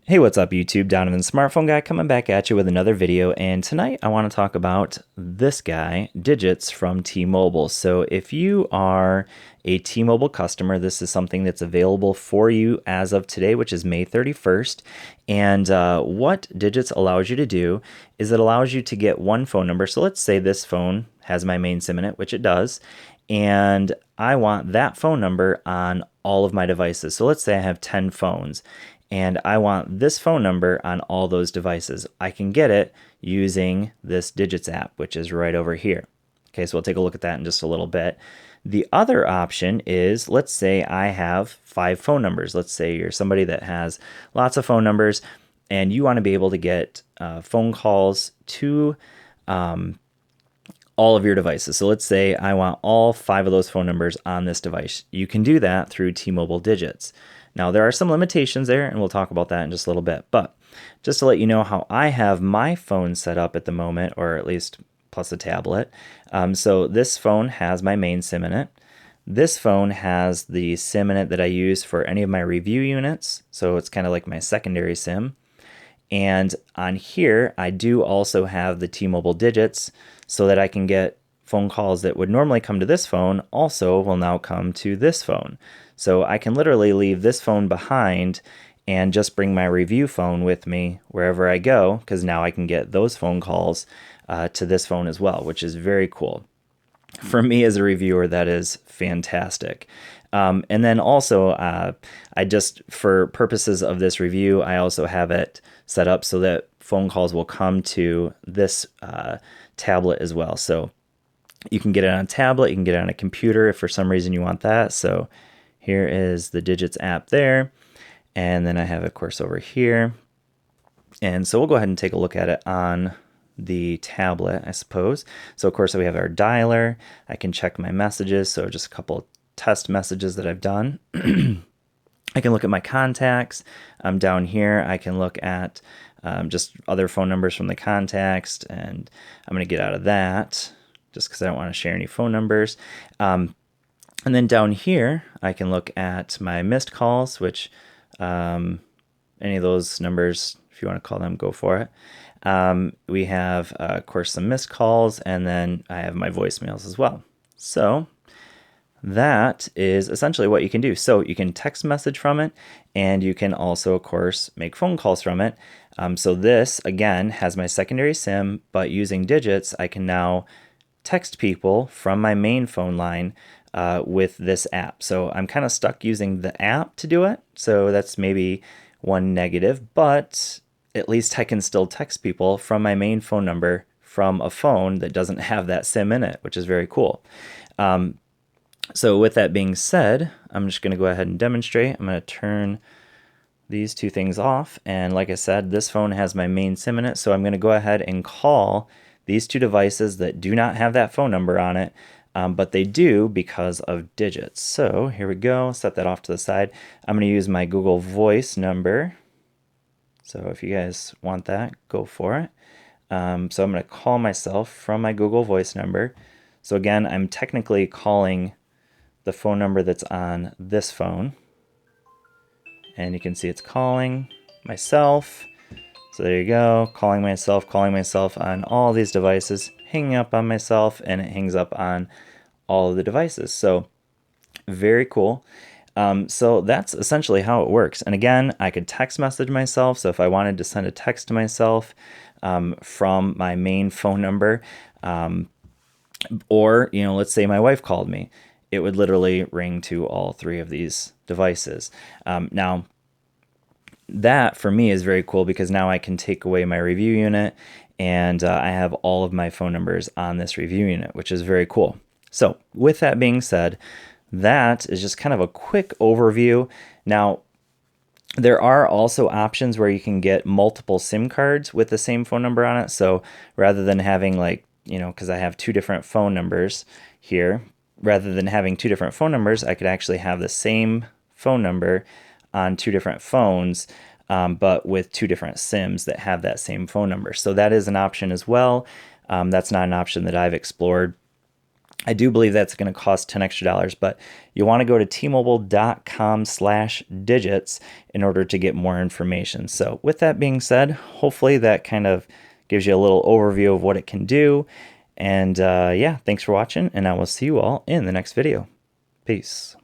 Hey, what's up YouTube? Donovan Smartphone Guy coming back at you with another video, and tonight I want to talk about this guy, Digits from T-Mobile. So if you are a T-Mobile customer, this is something that's available for you as of today, which is May 31st. And what Digits allows you to do is it allows you to get one phone number. So let's say this phone has my main SIM in it, which it does, and I want that phone number on all of my devices. So let's say I have 10 phones and I want this phone number on all those devices. I can get it using this Digits app, which is right over here. Okay, so we'll take a look at that in just a little bit. The other option is, let's say I have 5 phone numbers. Let's say you're somebody that has lots of phone numbers and you want to be able to get phone calls to all of your devices. So let's say I want all 5 of those phone numbers on this device. You can do that through T-Mobile Digits. Now, there are some limitations there, and we'll talk about that in just a little bit. But just to let you know how I have my phone set up at the moment, or at least plus a tablet. So this phone has my main SIM in it. This phone has the SIM in it that I use for any of my review units. So it's kind of like my secondary SIM. And on here, I do also have the T-Mobile Digits so that I can get phone calls that would normally come to this phone also will now come to this phone. So I can literally leave this phone behind and just bring my review phone with me wherever I go, because now I can get those phone calls to this phone as well, which is very cool. For me as a reviewer, that is fantastic. And then also, I just, for purposes of this review, I also have it set up so that phone calls will come to this tablet as well. So you can get it on a tablet, you can get it on a computer if for some reason you want that. So here is the Digits app there. And then I have, of course, over here. And so we'll go ahead and take a look at it on the tablet, I suppose. So, of course, we have our dialer. I can check my messages. So just a couple test messages that I've done. I can look at my contacts. Down here, I can look at just other phone numbers from the contacts. And I'm going to get out of that just because I don't want to share any phone numbers. And then down here, I can look at my missed calls, which any of those numbers, if you want to call them, go for it. We have, of course, some missed calls, and then I have my voicemails as well. So that is essentially what you can do. So you can text message from it, and you can also, of course, make phone calls from it. So this, again, has my secondary SIM, but using Digits, I can now text people from my main phone line with this app. So I'm kind of stuck using the app to do it. So that's maybe one negative, but at least I can still text people from my main phone number from a phone that doesn't have that SIM in it, which is very cool. So with that being said, I'm just going to go ahead and demonstrate. I'm going to turn these two things off. And like I said, this phone has my main SIM in it. So I'm going to go ahead and call these two devices that do not have that phone number on it, but they do because of Digits. So here we go. Set that off to the side. I'm going to use my Google Voice number. So if you guys want that, go for it. So I'm going to call myself from my Google Voice number. So again, I'm technically calling the phone number that's on this phone. And you can see it's calling myself. So there you go, calling myself on all these devices, hanging up on myself, and it hangs up on all of the devices. So very cool. So that's essentially how it works. And again, I could text message myself. So if I wanted to send a text to myself from my main phone number, or, let's say my wife called me, it would literally ring to all 3 of these devices. Now, that for me is very cool because now I can take away my review unit and I have all of my phone numbers on this review unit, which is very cool. So with that being said, that is just kind of a quick overview. Now, there are also options where you can get multiple SIM cards with the same phone number on it. So rather than having because I have 2 different phone numbers here, rather than having 2 different phone numbers, I could actually have the same phone number on 2 different phones, but with 2 different SIMs that have that same phone number. So that is an option as well. That's not an option that I've explored. I do believe that's going to cost $10 extra, but you want to go to tmobile.com/digits in order to get more information. So with that being said, hopefully that kind of gives you a little overview of what it can do. And yeah, thanks for watching, and I will see you all in the next video. Peace.